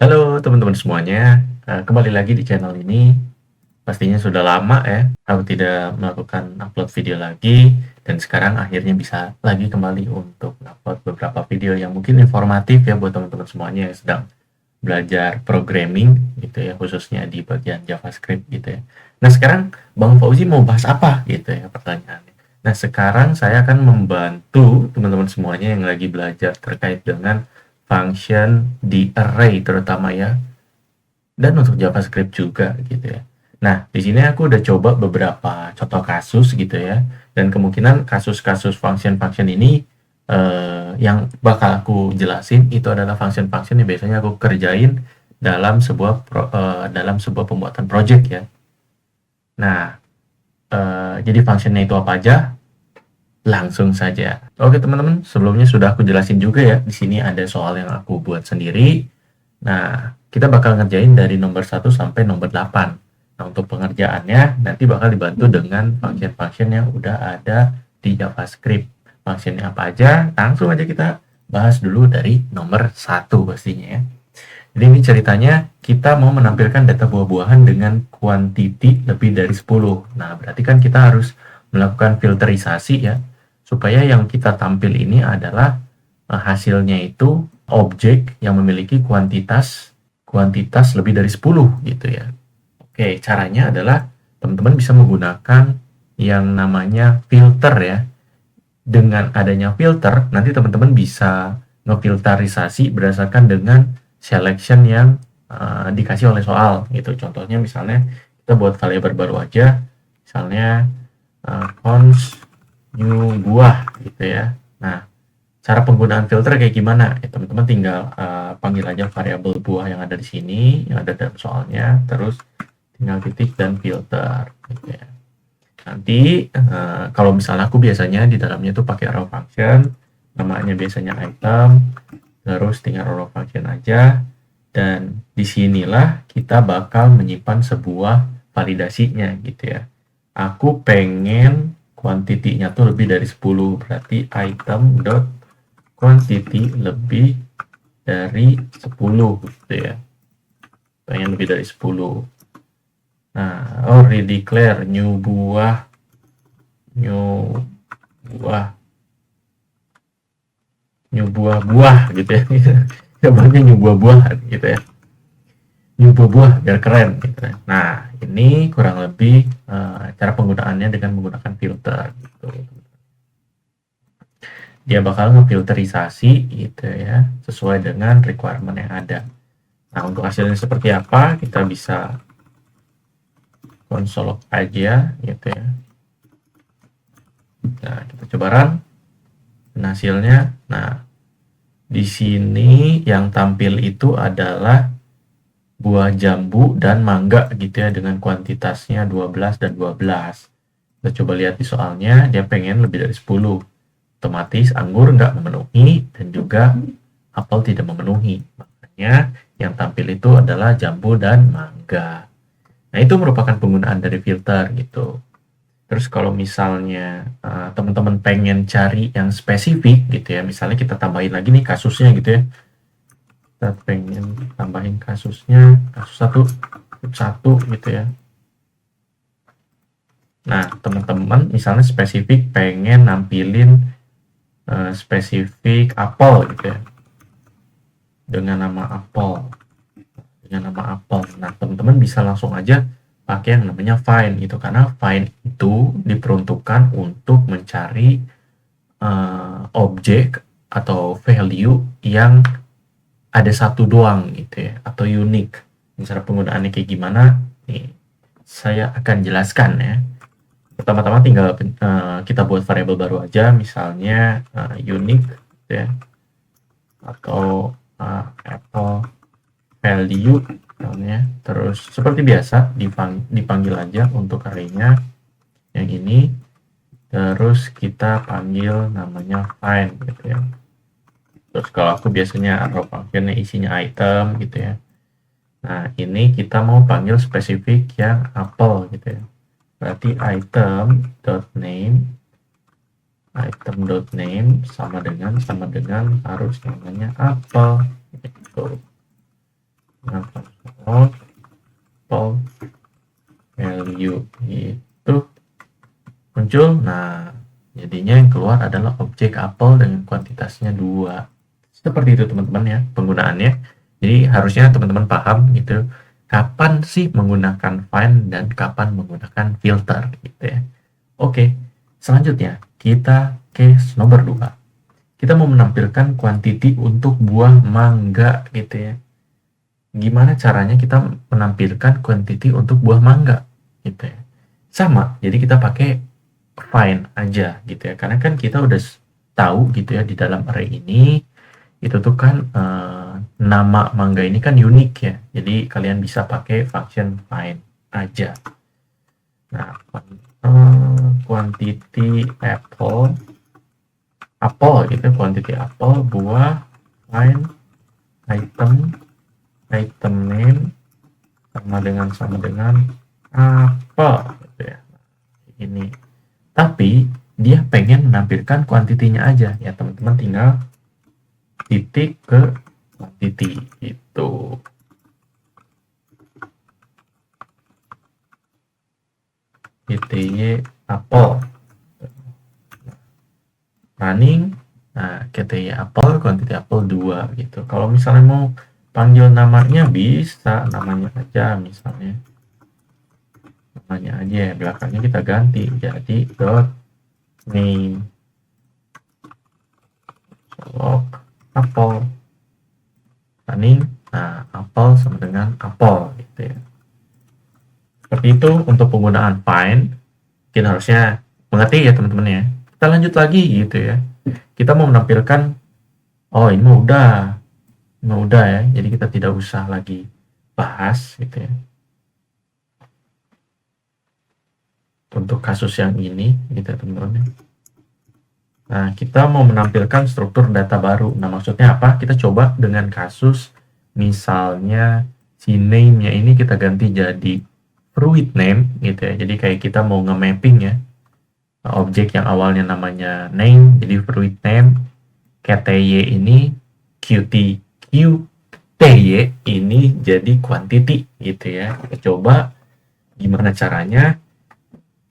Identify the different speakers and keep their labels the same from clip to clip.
Speaker 1: Halo teman-teman semuanya, kembali lagi di channel ini. Pastinya sudah lama ya, aku tidak melakukan upload video lagi, dan sekarang akhirnya bisa lagi kembali untuk upload beberapa video yang mungkin informatif ya buat teman-teman semuanya yang sedang belajar programming gitu ya, khususnya di bagian JavaScript gitu ya. Nah sekarang Bang Fauzi mau bahas apa gitu ya pertanyaannya. Nah sekarang saya akan membantu teman-teman semuanya yang lagi belajar terkait dengan function di array terutama ya, dan untuk JavaScript juga gitu ya. Nah, di sini aku udah coba beberapa contoh kasus gitu ya, dan kemungkinan kasus-kasus function-function ini yang bakal aku jelasin itu adalah function-function yang biasanya aku kerjain dalam sebuah pembuatan project ya. Nah, jadi functionnya itu apa aja? Langsung saja. Oke teman-teman, sebelumnya sudah aku jelasin juga ya. Di sini ada soal yang aku buat sendiri. Nah, kita bakal ngerjain dari nomor 1 sampai nomor 8. Nah, untuk pengerjaannya nanti bakal dibantu dengan function-function yang udah ada di JavaScript. Functionnya apa aja? Langsung aja kita bahas dulu dari nomor 1 pastinya ya. Jadi ini ceritanya kita mau menampilkan data buah-buahan dengan kuantiti lebih dari 10. Nah, berarti kan kita harus melakukan filterisasi ya, supaya yang kita tampil ini adalah hasilnya itu objek yang memiliki kuantitas lebih dari 10 gitu ya. Oke, caranya adalah teman-teman bisa menggunakan yang namanya filter ya. Dengan adanya filter, nanti teman-teman bisa ngefilterisasi berdasarkan dengan selection yang dikasih oleh soal gitu. Contohnya misalnya kita buat variabel baru aja, misalnya const new buah gitu ya. Nah, cara penggunaan filter kayak gimana? Ya, teman-teman tinggal panggil aja variabel buah yang ada di sini, yang ada dalam soalnya, terus tinggal titik dan filter gitu ya. Nanti kalau misalnya aku biasanya di dalamnya tuh pakai raw function, namanya biasanya item, terus tinggal raw function aja, dan disinilah kita bakal menyimpan sebuah validasinya gitu ya. Aku pengen kuantitinya tuh lebih dari 10, berarti item dot quantity lebih dari 10 gitu ya. Pengen lebih dari 10. Nah, redeclare new buah new buah-buah gitu ya. Ya banyak new buah-buahan gitu ya. New buah-buah biar keren gitu ya. Nah, ini kurang lebih cara penggunaannya dengan menggunakan filter gitu. Dia bakal ngefilterisasi gitu ya, sesuai dengan requirement yang ada. Nah, untuk hasilnya seperti apa, kita bisa konsol aja gitu ya. Nah, kita coba run. Nah, hasilnya, nah di sini yang tampil itu adalah buah jambu dan mangga gitu ya, dengan kuantitasnya 12 dan 12. Kita coba lihat di soalnya, dia pengen lebih dari 10. Otomatis anggur nggak memenuhi dan juga apel tidak memenuhi. Makanya yang tampil itu adalah jambu dan mangga. Nah, itu merupakan penggunaan dari filter gitu. Terus kalau misalnya teman-teman pengen cari yang spesifik gitu ya, misalnya kita tambahin lagi nih kasusnya gitu ya. Kita pengen tambahin kasusnya, kasus satu gitu ya. Nah, teman-teman misalnya spesifik pengen nampilin spesifik apel gitu ya, dengan nama apel. Nah, teman-teman bisa langsung aja pakai yang namanya find gitu, karena find itu diperuntukkan untuk mencari objek atau value yang ada satu doang gitu ya, atau unik. Cara penggunaannya kayak gimana? Nih, saya akan jelaskan ya. Pertama-tama tinggal kita buat variabel baru aja, misalnya unique gitu ya, atau apple value misalnya. Terus seperti biasa dipanggil aja untuk array-nya yang ini. Terus kita panggil namanya find gitu ya. Terus kalau aku biasanya arrow functionnya isinya item gitu ya. Nah, ini kita mau panggil spesifik yang apple gitu ya. Berarti item.name sama dengan harus namanya apple gitu. Nah, apple value itu muncul. Nah, jadinya yang keluar adalah objek apel dengan kuantitasnya 2. Seperti itu teman-teman ya penggunaannya. Jadi harusnya teman-teman paham gitu kapan sih menggunakan find dan kapan menggunakan filter gitu ya. Oke, selanjutnya kita case nomor 2. Kita mau menampilkan quantity untuk buah mangga gitu ya. Gimana caranya kita menampilkan quantity untuk buah mangga gitu ya. Sama, jadi kita pakai find aja gitu ya. Karena kan kita udah tahu gitu ya di dalam array ini itu tuh kan nama mangga ini kan unik ya. Jadi kalian bisa pakai function find aja. Nah, quantity apple gitu, quantity apple buah find item name sama dengan apa gitu ya. Ini. Tapi dia pengen menampilkan kuantitinya aja ya teman-teman, tinggal titik ke quantity itu. QTY apple running. Nah, QTY apple quantity apple 2 gitu. Kalau misalnya mau panggil namanya bisa namanya aja, misalnya namanya aja ya, belakangnya kita ganti jadi dot name log apple running. Nah, apple sama dengan apple gitu ya. Seperti itu untuk penggunaan find. Kita harusnya mengerti ya teman-teman ya. Kita lanjut lagi gitu ya. Kita mau menampilkan, oh ini mah udah ya. Jadi kita tidak usah lagi bahas gitu ya. Untuk kasus yang ini gitu ya teman-teman. Nah, kita mau menampilkan struktur data baru. Nah, maksudnya apa? Kita coba dengan kasus misalnya si name-nya ini kita ganti jadi fruit name gitu ya. Jadi kayak kita mau nge-mapping ya. Objek yang awalnya namanya name jadi fruit name. QTY ini QTY ini jadi quantity gitu ya. Kita coba gimana caranya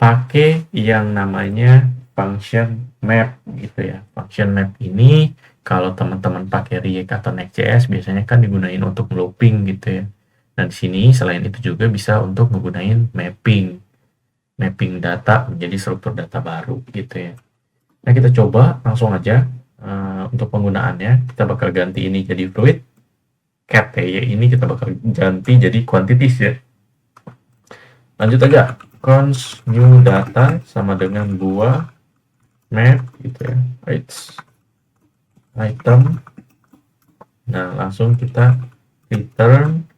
Speaker 1: pakai yang namanya function map gitu ya. Function map ini kalau teman-teman pakai React atau Next.js biasanya kan digunain untuk looping gitu ya. Dan di sini selain itu juga bisa untuk menggunakan mapping data menjadi struktur data baru gitu ya. Nah, kita coba langsung aja untuk penggunaannya. Kita bakal ganti ini jadi fruit. QTY ini kita bakal ganti jadi quantities ya. Lanjut aja. Const new data sama dengan buah map gitu ya. Item. Nah, langsung kita return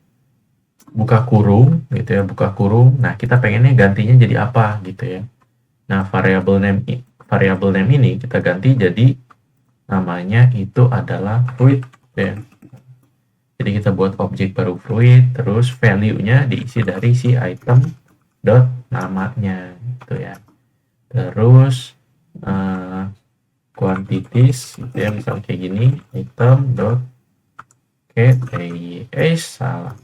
Speaker 1: buka kurung gitu ya, buka kurung. Nah, kita pengennya gantinya jadi apa gitu ya. Nah, variable name ini kita ganti jadi namanya itu adalah fruit ya. Jadi kita buat objek baru fruit, terus value-nya diisi dari si item dot namanya gitu ya. Terus quantities gitu ya, misalnya kayak gini, item dot QTY salah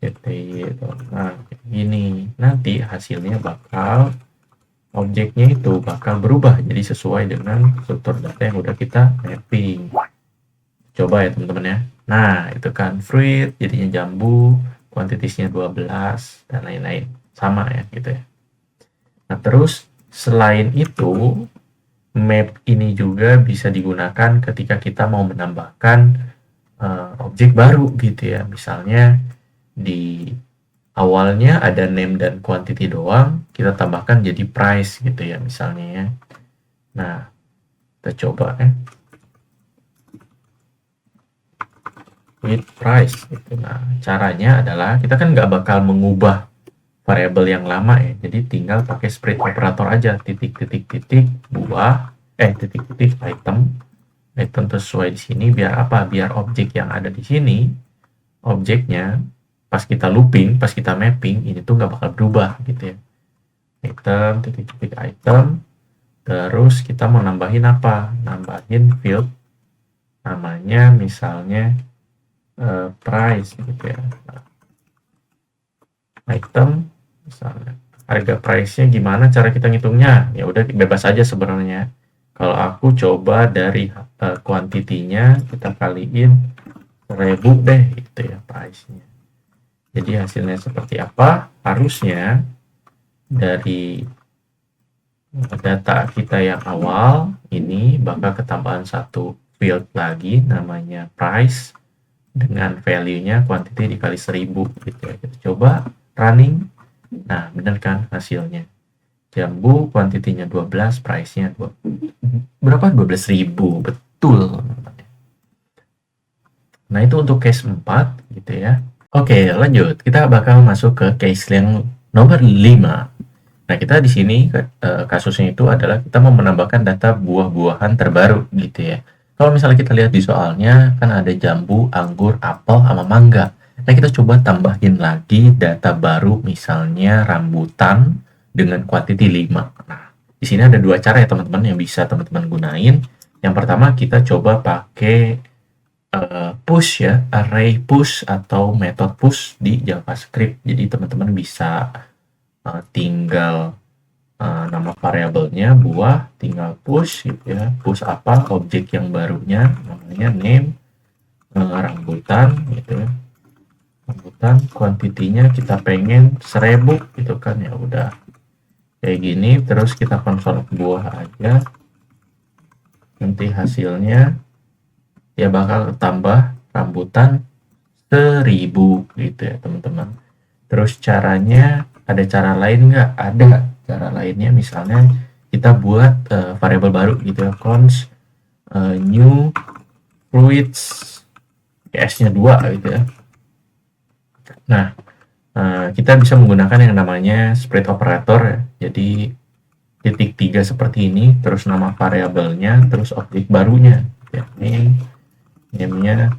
Speaker 1: QTY dot, nah kayak gini. Nanti hasilnya bakal objeknya itu bakal berubah jadi sesuai dengan struktur data yang udah kita mapping. Coba ya teman-teman ya. Nah, itu kan fruit jadinya jambu, kuantitiesnya 12 dan lain-lain. Sama ya gitu ya. Nah, terus selain itu map ini juga bisa digunakan ketika kita mau menambahkan objek baru gitu ya. Misalnya di awalnya ada name dan quantity doang, kita tambahkan jadi price gitu ya misalnya ya. Nah, kita coba ya. With price gitu. Nah, caranya adalah kita kan nggak bakal mengubah variabel yang lama ya. Jadi tinggal pakai split operator aja, titik-titik-titik buah, titik-titik item sesuai di sini biar apa? Biar objek yang ada di sini, objeknya pas kita looping, pas kita mapping, ini tuh nggak bakal berubah gitu ya. Item, titik-titik item, terus kita mau nambahin apa? Nambahin field, namanya misalnya price gitu ya. Item misalnya harga price-nya gimana cara kita ngitungnya, ya udah bebas aja sebenarnya. Kalau aku coba dari kuantitinya kita kaliin 1000 deh gitu ya price-nya. Jadi hasilnya seperti apa? Harusnya dari data kita yang awal ini bakal ketambahan satu field lagi namanya price dengan value-nya quantity dikali 1000 gitu ya. Kita coba running. Nah, benar kan hasilnya. Jambu kuantitinya 12, price-nya berapa? 12.000. Betul. Nah, itu untuk case 4 gitu ya. Oke, lanjut. Kita bakal masuk ke case yang nomor 5. Nah, kita di sini kasusnya itu adalah kita mau menambahkan data buah-buahan terbaru gitu ya. Kalau misalnya kita lihat di soalnya kan ada jambu, anggur, apel, sama mangga. Nah, kita coba tambahin lagi data baru misalnya rambutan dengan quantity 5. Nah, di sini ada dua cara ya teman-teman yang bisa teman-teman gunain. Yang pertama kita coba pakai push ya, array push atau method push di JavaScript. Jadi teman-teman bisa tinggal nama variabelnya buah, tinggal push gitu ya. Push apa? Objek yang barunya namanya name rambutan gitu ya. Rambutan kuantitinya kita pengen 1000 gitu kan, ya udah kayak gini. Terus kita konsol buah aja, nanti hasilnya ya bakal tambah rambutan 1000 gitu ya teman-teman. Terus caranya ada cara lain nggak? Ada cara lainnya, misalnya kita buat variabel baru gitu ya, const new fruits, s-nya 2 gitu ya. Nah, kita bisa menggunakan yang namanya split operator ya. Jadi titik 3 seperti ini, terus nama variabelnya, terus objek barunya ya. Name-nya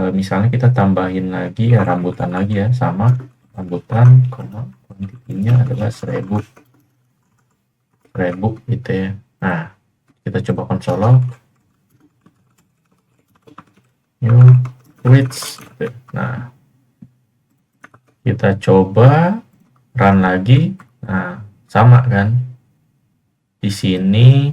Speaker 1: misalnya kita tambahin lagi ya rambutan lagi ya, sama rambutan, kuantitinya adalah 1000 gitu ya. Nah, kita coba konsol log new fruits gitu. Nah, kita coba run lagi. Nah, sama kan di sini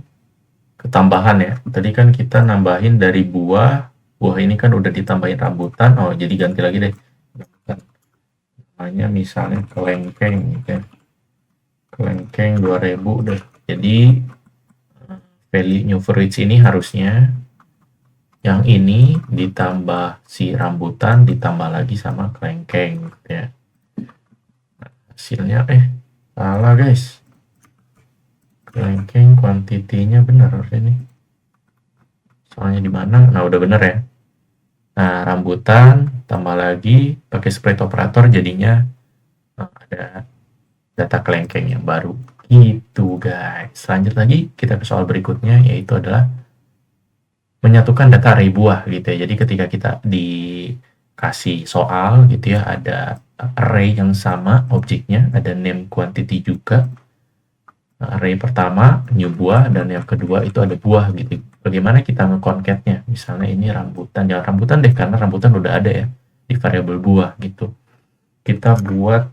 Speaker 1: ketambahan ya. Tadi kan kita nambahin dari buah ini kan udah ditambahin rambutan. Oh, jadi ganti lagi deh namanya misalnya kelengkeng gitu ya. Kelengkeng 2000 deh. Jadi value new fruits ini harusnya yang ini ditambah si rambutan ditambah lagi sama kelengkeng gitu ya. Nah, hasilnya salah guys. Kelengkeng kuantitinya benar ini. Soalnya di mana? Nah, udah bener ya. Nah, rambutan tambah lagi pakai split operator jadinya ada data kelengkeng yang baru. Gitu guys. Lanjut lagi kita ke soal berikutnya, yaitu adalah menyatukan data array buah gitu ya. Jadi ketika kita dikasih soal gitu ya, ada array yang sama objeknya, ada name quantity juga. Array pertama new buah dan yang kedua itu ada buah gitu. Bagaimana kita nge-concatnya? Misalnya ini rambutan, jangan rambutan deh karena rambutan udah ada ya di variabel buah gitu. Kita buat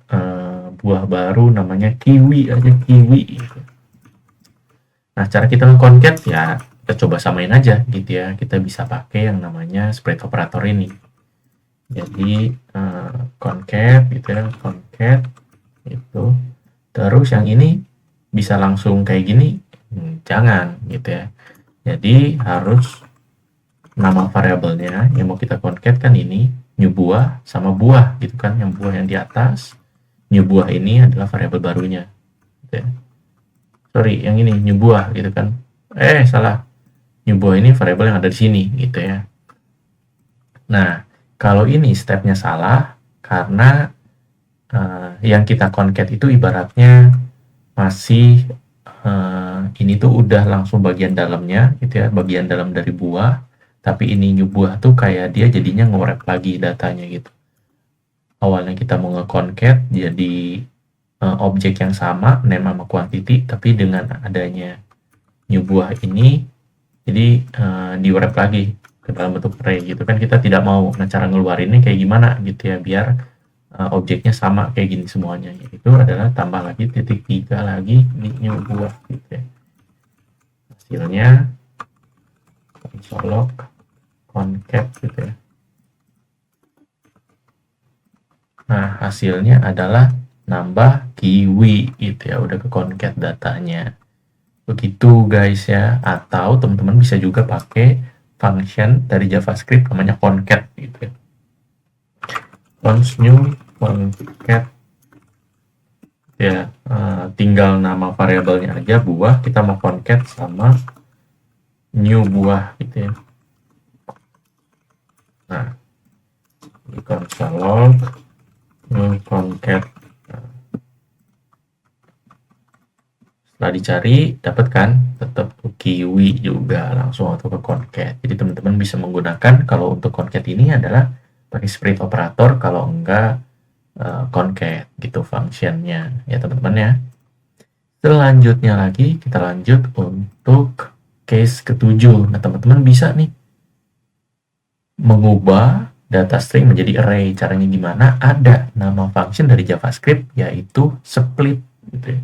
Speaker 1: buah baru namanya kiwi aja, kiwi gitu. Nah, cara kita nge-concat ya kita coba samain aja gitu ya. Kita bisa pakai yang namanya split operator ini. Jadi concat gitu ya, concat itu. Terus yang ini bisa langsung kayak gini? Jangan gitu ya. Jadi harus nama variabelnya yang mau kita concat kan ini new buah sama buah gitu kan, yang buah yang di atas. New buah ini adalah variabel barunya. Gitu ya. Sorry, yang ini new buah gitu kan. Salah. New buah ini variabel yang ada di sini gitu ya. Nah, kalau ini stepnya salah karena yang kita concat itu ibaratnya masih ini tuh udah langsung bagian dalamnya gitu ya, bagian dalam dari buah, tapi ini new buah tuh kayak dia jadinya nge-wrap lagi datanya gitu. Awalnya kita mau nge-concat jadi objek yang sama name sama quantity, tapi dengan adanya new buah ini jadi di-wrap lagi ke dalam bentuk array gitu kan, kita tidak mau. Nah, cara ngeluarinnya kayak gimana gitu ya, biar objeknya sama kayak gini semuanya. Itu adalah tambah lagi titik 3 lagi new buah gitu ya. Hasilnya console log concat gitu ya. Nah, hasilnya adalah nambah kiwi gitu ya, udah ke concat datanya. Begitu guys ya, atau teman-teman bisa juga pakai function dari JavaScript namanya concat gitu ya. Const new concat ya, tinggal nama variabelnya aja buah, kita mau concat sama new buah gitu ya. Nah, di console log new concat. Setelah dicari, dapat kan? Tetap kiwi juga, langsung auto ke concat. Jadi teman-teman bisa menggunakan, kalau untuk concat ini adalah pakai split operator, kalau enggak concat gitu functionnya ya teman-teman ya. Selanjutnya lagi kita lanjut untuk case ketujuh. Nah, teman-teman bisa nih mengubah data string menjadi array. Caranya gimana? Ada nama function dari JavaScript yaitu split gitu ya.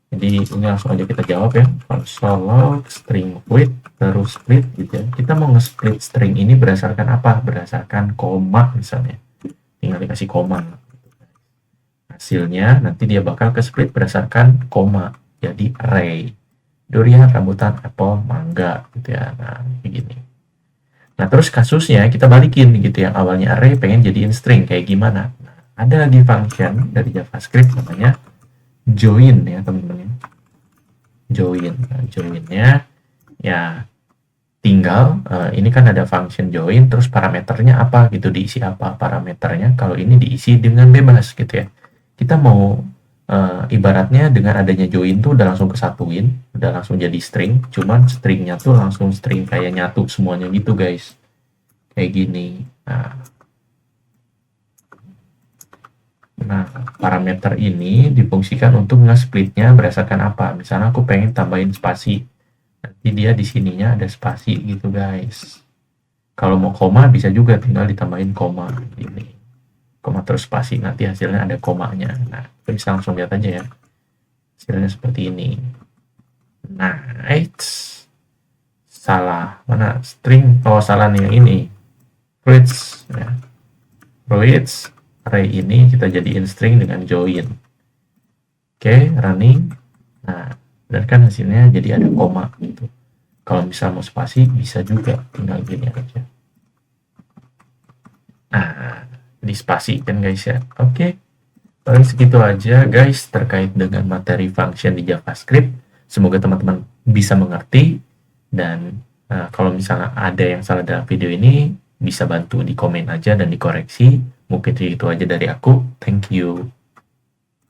Speaker 1: Jadi ini langsung aja kita jawab ya, console log string width terus split gitu ya. Kita mau nge-split string ini berdasarkan apa? Berdasarkan koma misalnya. Tinggal dikasih koma. Hasilnya nanti dia bakal ke split berdasarkan koma. Jadi array. Durian, rambutan, apple, mangga gitu ya. Nah, kayak gini. Nah, terus kasusnya kita balikin gitu ya. Awalnya array pengen jadiin string kayak gimana? Nah, ada lagi function dari JavaScript namanya join ya teman-teman. Join. Nah, joinnya ya tinggal ini kan ada function join, terus parameternya apa gitu, diisi apa parameternya. Kalau ini diisi dengan bebas gitu ya. Kita mau ibaratnya dengan adanya join tuh udah langsung kesatuin, udah langsung jadi string, cuman stringnya tuh langsung string kayak nyatu semuanya gitu guys, kayak gini. Nah, parameter ini difungsikan untuk nge-splitnya berdasarkan apa. Misalnya aku pengen tambahin spasi, nanti dia di sininya ada spasi gitu guys. Kalau mau koma bisa juga tinggal ditambahin koma ini, koma terus spasi, nanti hasilnya ada komanya. Nah, kita bisa langsung lihat aja ya, hasilnya seperti ini. Nah, salah mana string? Oh, salah nih yang ini, fruits ya. Fruits array ini kita jadiin string dengan join. Oke, running. Nah, dan kan hasilnya jadi ada koma gitu. Kalau bisa mau spasi bisa juga, tinggal gini aja. Nah, di spasi kan guys ya. Oke, paling segitu aja guys terkait dengan materi function di JavaScript. Semoga teman-teman bisa mengerti, dan kalau misalnya ada yang salah dalam video ini bisa bantu di komen aja dan dikoreksi. Mungkin itu aja dari aku. Thank you.